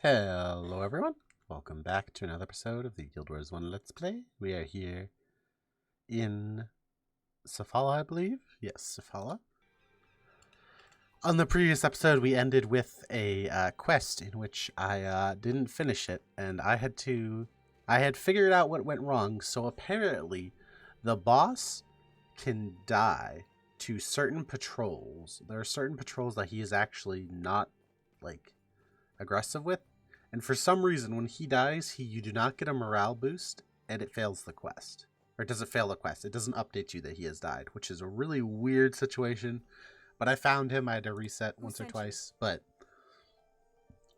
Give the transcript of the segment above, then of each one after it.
Hello everyone, welcome back to another episode of the Guild Wars 1 Let's Play. We are here in Safala, I believe. Yes, Safala. On the previous episode, we ended with a quest in which I didn't finish it, and I had figured out what went wrong, so apparently the boss can die to certain patrols. There are certain patrols that he is actually not, like, aggressive with. And for some reason, when he dies, you do not get a morale boost, and it fails the quest. Or it doesn't fail the quest. It doesn't update you that he has died, which is a really weird situation. But I found him. I had to reset once or twice. But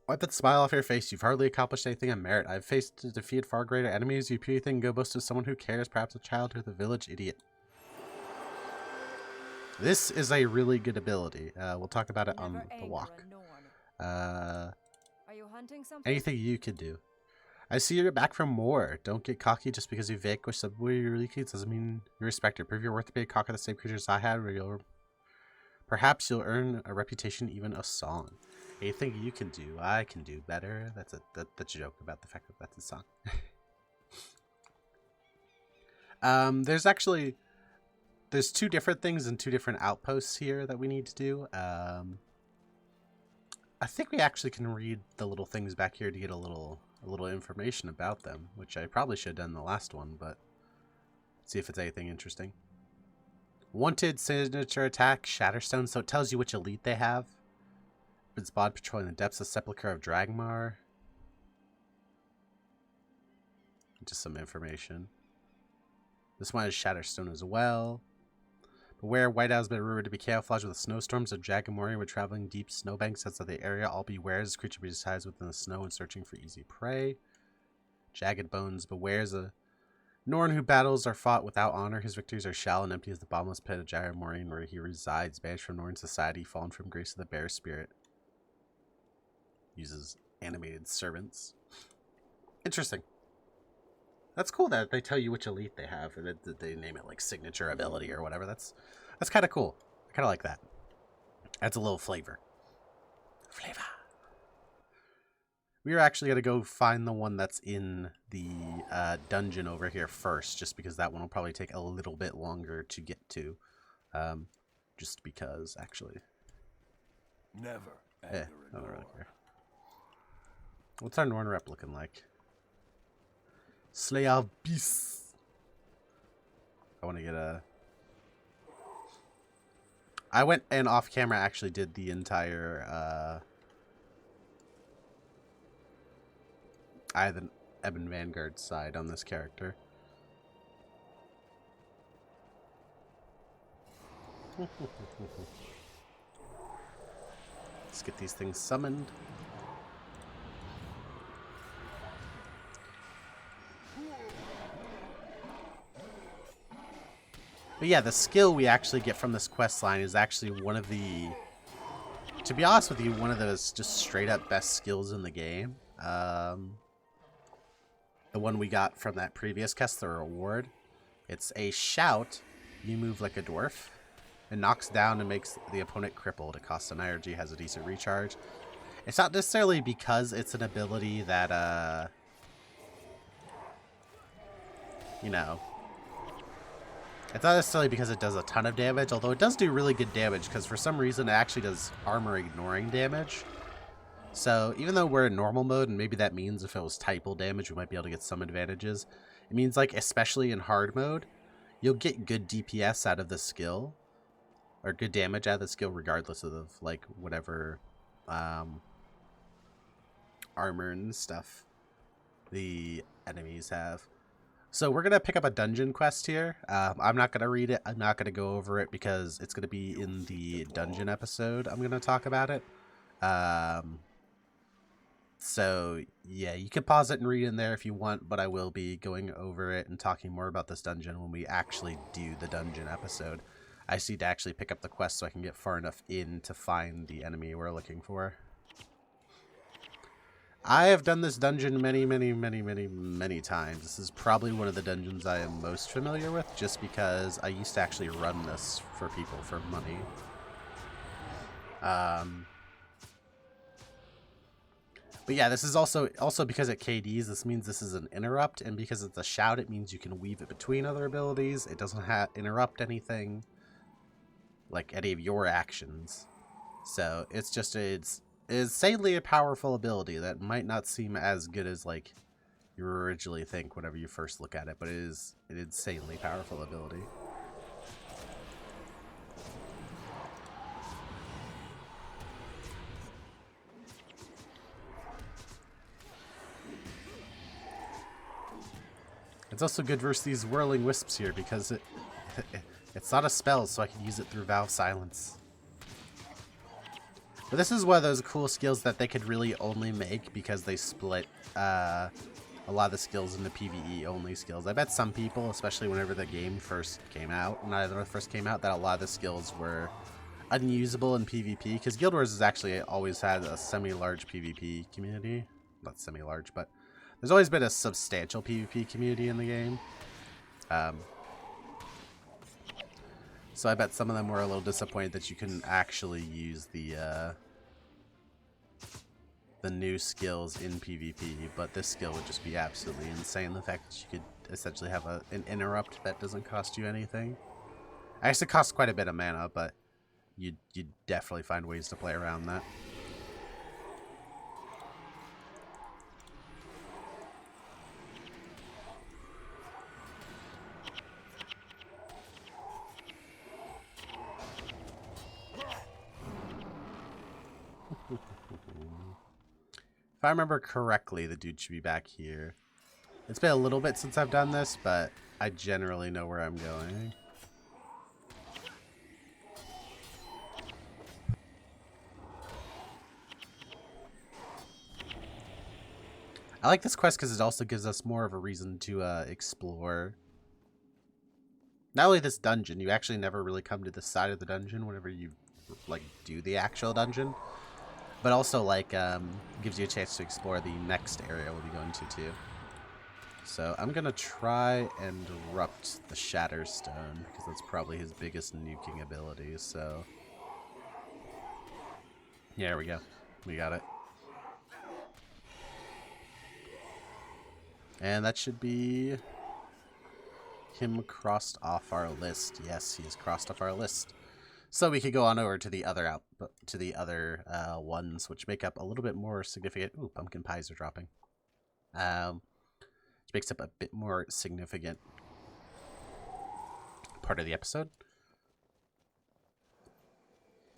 wipe that smile off your face. You've hardly accomplished anything of merit. I've faced and defeated far greater enemies. You puny thing, go boast of someone who cares, perhaps a child or the village idiot. This is a really good ability. We'll talk about it on the walk. Are you hunting something? Anything you could do. I see you're back from war. Don't get cocky just because you vanquish somebody you really kids doesn't mean you respect her. Prove your worth to be a cock of the same creatures I had, or perhaps you'll earn a reputation, even a song. Anything you can do, I can do better. That's a joke about the fact that that's a song. There's two different things and two different outposts here that we need to do. I think we actually can read the little things back here to get a little information about them, which I probably should have done in the last one, but let's see if it's anything interesting. Wanted signature attack, Shatterstone, so it tells you which elite they have. Been spotted patrolling the depths of Sepulchre of Dragmar. Just some information. This one is Shatterstone as well. Beware, White Owl has been rumored to be camouflaged with snowstorms. A Jagamorian with traveling deep snowbanks sets of the area. All beware, this creature resides within the snow and searching for easy prey. Jagged Bones, beware, a Norn who battles are fought without honor. His victories are shallow and empty as the bottomless pit of Jagamorian where he resides. Banished from Norn society, fallen from grace of the bear spirit. Uses animated servants. Interesting. That's cool that they tell you which elite they have, and that they name it like signature ability or whatever. That's kind of cool. I kind of like that. Adds a little flavor. We are actually going to go find the one that's in the dungeon over here first, just because that one will probably take a little bit longer to get to. Just because, actually. Never. I don't really care. What's our Norn rep looking like? Slay of beasts. I want to get a... I went and off camera actually did the entire I have an Ebon Vanguard side on this character. Let's get these things summoned. But yeah, the skill we actually get from this quest line is actually one of the, to be honest with you, one of those just straight up best skills in the game. The one we got from that previous quest, the reward. It's a shout. You move like a dwarf. It knocks down and makes the opponent crippled. It costs an energy, has a decent recharge. It's not necessarily because it's an ability that, you know, it's not necessarily because it does a ton of damage, although it does do really good damage, because for some reason it actually does armor ignoring damage. So even though we're in normal mode, and maybe that means if it was typal damage, we might be able to get some advantages. It means, like, especially in hard mode, you'll get good DPS out of the skill, or good damage out of the skill, regardless of, like, whatever armor and stuff the enemies have. So we're going to pick up a dungeon quest here. I'm not going to read it. I'm not going to go over it because it's going to be in the dungeon episode. I'm going to talk about it. So yeah, you can pause it and read in there if you want, but I will be going over it and talking more about this dungeon when we actually do the dungeon episode. I just need to actually pick up the quest so I can get far enough in to find the enemy we're looking for. I have done this dungeon many times. This is probably one of the dungeons I am most familiar with, just because I used to actually run this for people for money. But But yeah, this is also because it KDs, this means this is an interrupt, and because it's a shout, it means you can weave it between other abilities. It doesn't interrupt anything, like any of your actions. So it's just it's insanely a powerful ability that might not seem as good as like you originally think whenever you first look at it, but it is an insanely powerful ability. It's also good versus these whirling wisps here because it's not a spell, so I can use it through Valve Silence. But this is one of those cool skills that they could really only make because they split a lot of the skills into PvE only skills. I bet some people, especially whenever the game first came out, that a lot of the skills were unusable in PvP, because Guild Wars has actually always had a semi-large PvP community. Not semi-large, but there's always been a substantial PvP community in the game. So I bet some of them were a little disappointed that you couldn't actually use the new skills in PvP, but this skill would just be absolutely insane. The fact that you could essentially have an interrupt that doesn't cost you anything. I guess it costs quite a bit of mana, but you'd definitely find ways to play around that. If I remember correctly, the dude should be back here. It's been a little bit since I've done this, but I generally know where I'm going. I like this quest because it also gives us more of a reason to explore. Not only this dungeon, you actually never really come to the side of the dungeon whenever you like do the actual dungeon. But also, like, gives you a chance to explore the next area we'll be going to, too. So, I'm going to try and erupt the Shatterstone, because that's probably his biggest nuking ability, so... Yeah, there we go. We got it. And that should be him crossed off our list. Yes, he's crossed off our list. So we could go on over to the other ones, which make up a little bit more significant. Ooh, pumpkin pies are dropping. Which makes up a bit more significant part of the episode.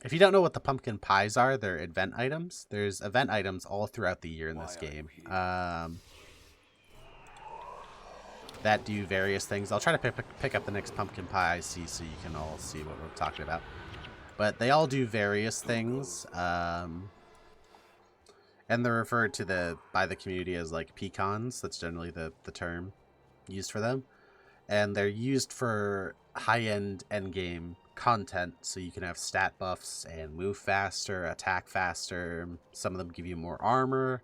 If you don't know what the pumpkin pies are, they're event items. There's event items all throughout the year in this game. That do various things. I'll try to pick up the next pumpkin pie so you can all see what we're talking about. But they all do various things, and they're referred to by the community as like pecans. That's generally the term used for them, and they're used for high-end endgame content. So you can have stat buffs and move faster, attack faster. Some of them give you more armor,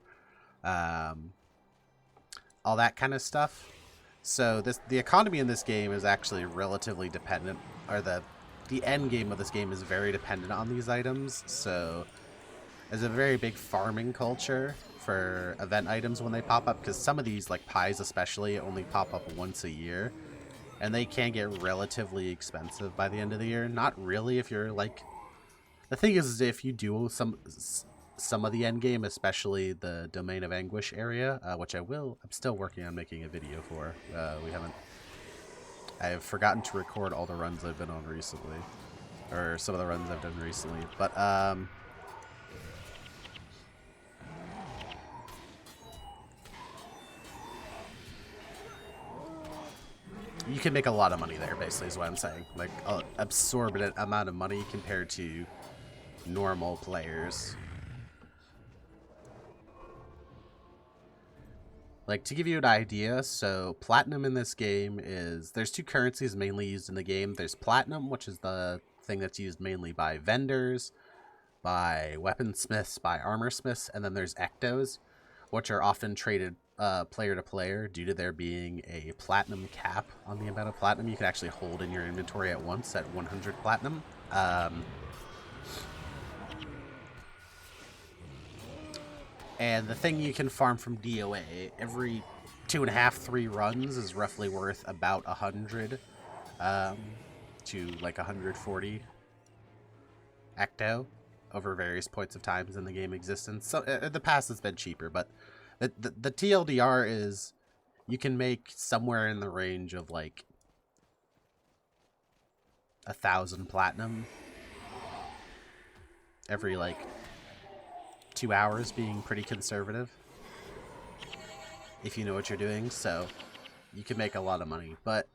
all that kind of stuff. So the economy in this game is actually relatively dependent, or the end game of this game is very dependent on these items. So there's a very big farming culture for event items when they pop up, because some of these, like pies especially, only pop up once a year, and they can get relatively expensive by the end of the year. Not really if you're like... The thing is, if you do some of the end game, especially the Domain of Anguish area, which I'm still working on making a video for. I have forgotten to record all the runs I've been on recently, or some of the runs I've done recently, but you can make a lot of money there, basically, is what I'm saying. Like, an absorbent amount of money compared to normal players. Like, to give you an idea, so platinum in this game is... There's two currencies mainly used in the game. There's platinum, which is the thing that's used mainly by vendors, by weaponsmiths, by armorsmiths, and then there's ectos, which are often traded player to player due to there being a platinum cap on the amount of platinum you can actually hold in your inventory at once at 100 platinum. And the thing you can farm from DOA, every 2.5, 3 runs is roughly worth about 100 to like 140 ecto over various points of times in the game existence. So in the past it's been cheaper, but the TLDR is you can make somewhere in the range of like 1,000 platinum every like 2 hours, being pretty conservative if you know what you're doing. So you can make a lot of money. But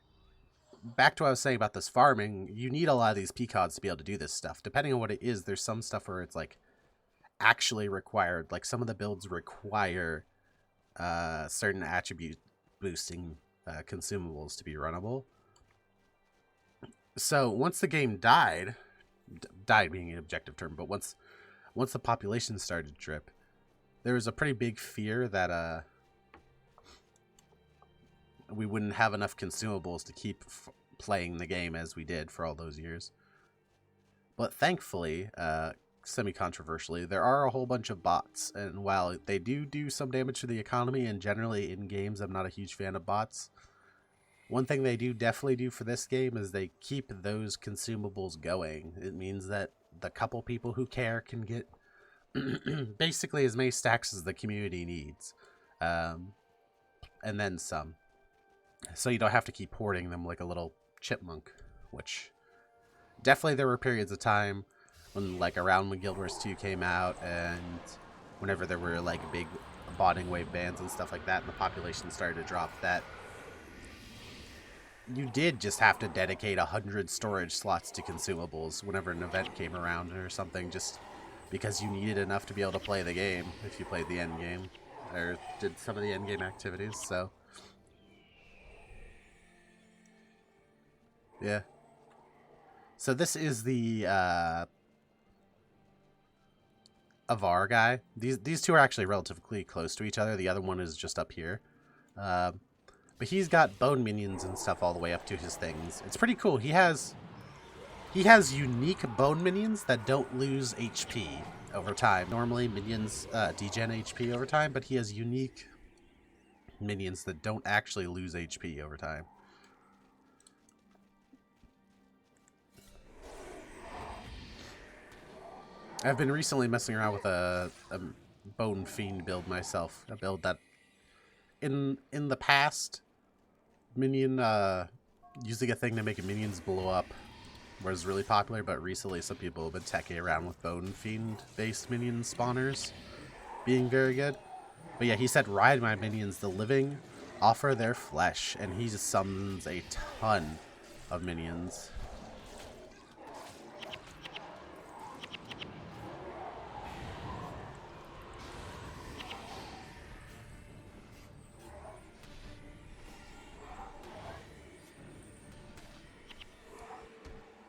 back to what I was saying about this farming, you need a lot of these peacocks to be able to do this stuff. Depending on what it is, there's some stuff where it's like actually required. Like some of the builds require certain attribute boosting consumables to be runnable. So once the game died being an objective term, but once the population started to drip, there was a pretty big fear that we wouldn't have enough consumables to keep playing the game as we did for all those years. But thankfully, semi-controversially, there are a whole bunch of bots, and while they do some damage to the economy, and generally in games I'm not a huge fan of bots, one thing they definitely do for this game is they keep those consumables going. It means that the couple people who care can get basically as many stacks as the community needs, and then some. So you don't have to keep hoarding them like a little chipmunk, which definitely there were periods of time when, like around when Guild Wars 2 came out, and whenever there were like big botting wave bans and stuff like that, and the population started to drop, that you did just have to dedicate 100 storage slots to consumables whenever an event came around or something, just because you needed enough to be able to play the game if you played the end game or did some of the end game activities. So yeah. So this is the Avar guy. These two are actually relatively close to each other. The other one is just up here. But he's got bone minions and stuff all the way up to his things. It's pretty cool. He has unique bone minions that don't lose HP over time. Normally minions degen HP over time, but he has unique minions that don't actually lose HP over time. I've been recently messing around with a Bone Fiend build myself. A build that in the past, minion using a thing to make minions blow up was really popular, but recently some people have been teching around with Bone Fiend based minion spawners being very good. But yeah, he said ride my minions, the living offer their flesh, and he just summons a ton of minions.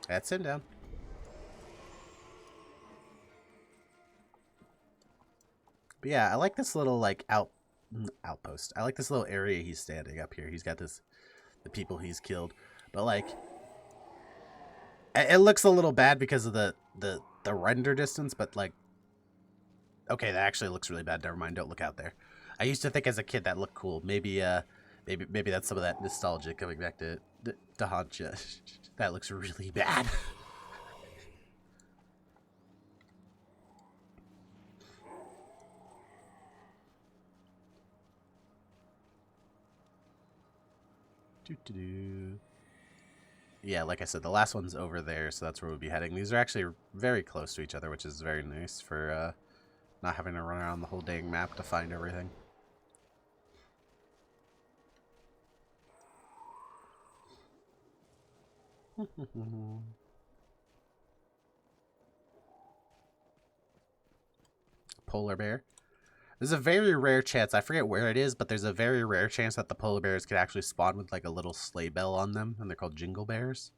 That's him down. But yeah, I like this little like outpost. I like this little area he's standing up here. He's got the people he's killed, but like it looks a little bad because of the render distance. But like, okay, that actually looks really bad. Never mind. Don't look out there. I used to think as a kid that looked cool. Maybe that's some of that nostalgia coming back to haunt you. That looks really bad. Yeah, like I said, the last one's over there, so that's where we'll be heading. These are actually very close to each other, which is very nice for not having to run around the whole dang map to find everything. Polar bear. There's a very rare chance, I forget where it is, but there's a very rare chance that the polar bears could actually spawn with like a little sleigh bell on them, and they're called jingle bears.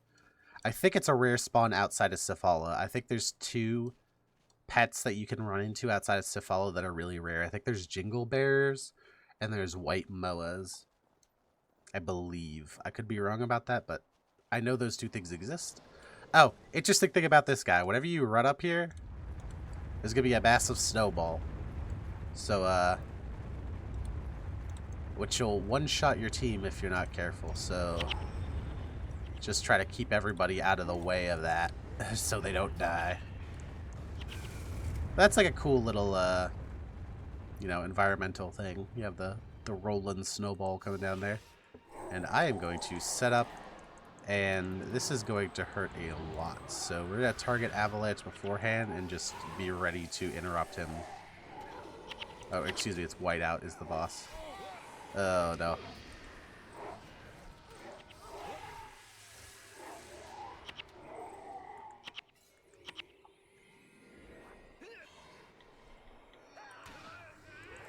I think it's a rare spawn outside of Cephala. I think there's 2 pets that you can run into outside of Cephala that are really rare. I think there's jingle bears and there's white moas, I believe. I could be wrong about that, but I know those 2 things exist. Oh, interesting thing about this guy. Whenever you run up here, there's going to be a massive snowball. So, which will one-shot your team if you're not careful, so just try to keep everybody out of the way of that so they don't die. That's like a cool little, you know, environmental thing. You have the rolling snowball coming down there. And I am going to set up, and this is going to hurt a lot. So we're going to target Avalanche beforehand and just be ready to interrupt him. Oh, excuse me, it's Whiteout is the boss. Oh, no.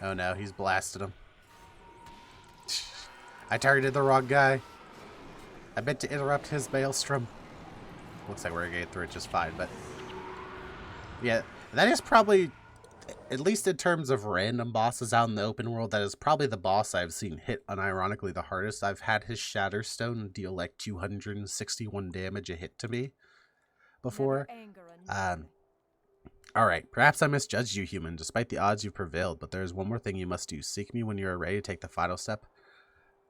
Oh, no, he's blasted him. I targeted the wrong guy. I meant to interrupt his maelstrom. Looks like we're going to get through it just fine, but... yeah, that is probably... at least in terms of random bosses out in the open world, that is probably the boss I've seen hit unironically the hardest. I've had his Shatterstone deal like 261 damage a hit to me before. Alright, perhaps I misjudged you, human. Despite the odds, you've prevailed, but there is one more thing you must do. Seek me when you are ready to take the final step.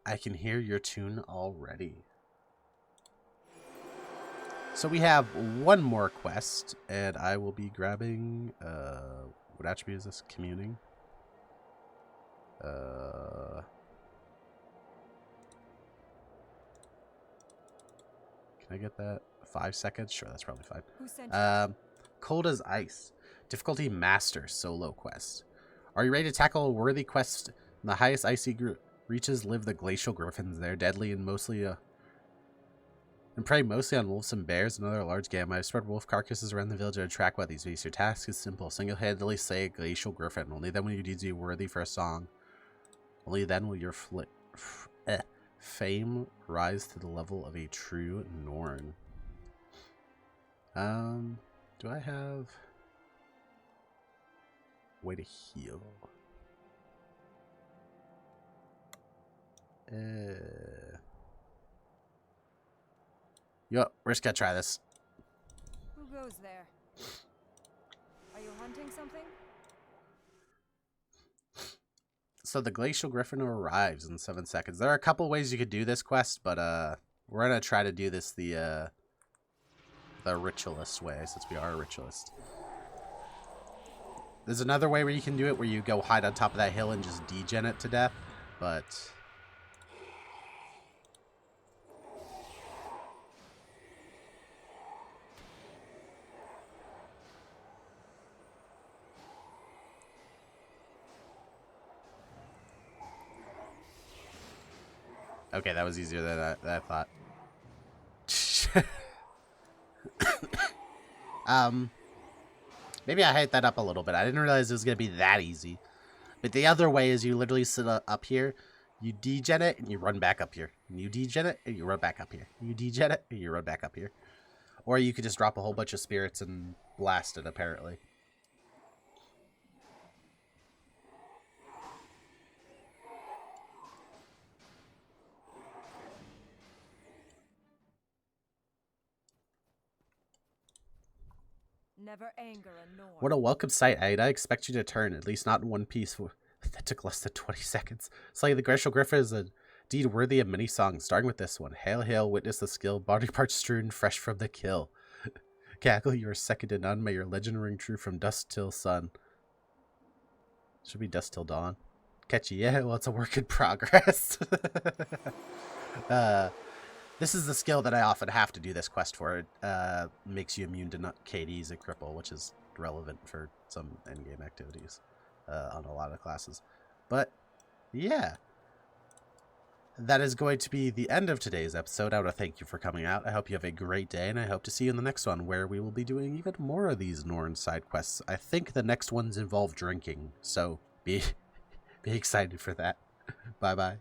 I can hear your tune already. So we have one more quest, and I will be grabbing... what attribute is this? Communing. Can I get that? 5 seconds? Sure, that's probably fine. Who sent you? Cold as Ice. Difficulty Master solo quest. Are you ready to tackle a worthy quest? In the highest icy reaches live the glacial griffins. They're deadly and mostly and prey mostly on wolves and bears and other large game. I've spread wolf carcasses around the village to attract what these beasts. Your task is simple. Single-handedly slay a glacial griffin. Only then will your deeds be worthy for a song. Only then will your fame rise to the level of a true Norn. Do I have way to heal? Yo, we're just gonna try this. Who goes there? Are you hunting something? So the glacial griffin arrives in 7 seconds. There are a couple ways you could do this quest, but we're gonna try to do this the ritualist way, since we are a ritualist. There's another way where you can do it, where you go hide on top of that hill and just degen it to death, but... okay, that was easier than I thought. Maybe I hyped that up a little bit. I didn't realize it was going to be that easy. But the other way is you literally sit up here, you degen it, and you run back up here. And you degen it, and you run back up here. You degen it, and you run back up here. Or you could just drop a whole bunch of spirits and blast it, apparently. Never anger a Norn. What a welcome sight. I expect you to turn, at least not in one piece. That took less than 20 seconds. Slaying the glacial griffin is a deed worthy of many songs, starting with this one. Hail, hail, witness the skill, body parts strewn, fresh from the kill. Cackle, you are second to none. May your legend ring true from dusk till sun. Should be dusk till dawn. Catchy, yeah, well, it's a work in progress. This is the skill that I often have to do this quest for. It makes you immune to KDs and cripple, which is relevant for some endgame activities on a lot of classes. But, yeah. That is going to be the end of today's episode. I want to thank you for coming out. I hope you have a great day, and I hope to see you in the next one, where we will be doing even more of these Norn side quests. I think the next ones involve drinking, so be excited for that. Bye-bye.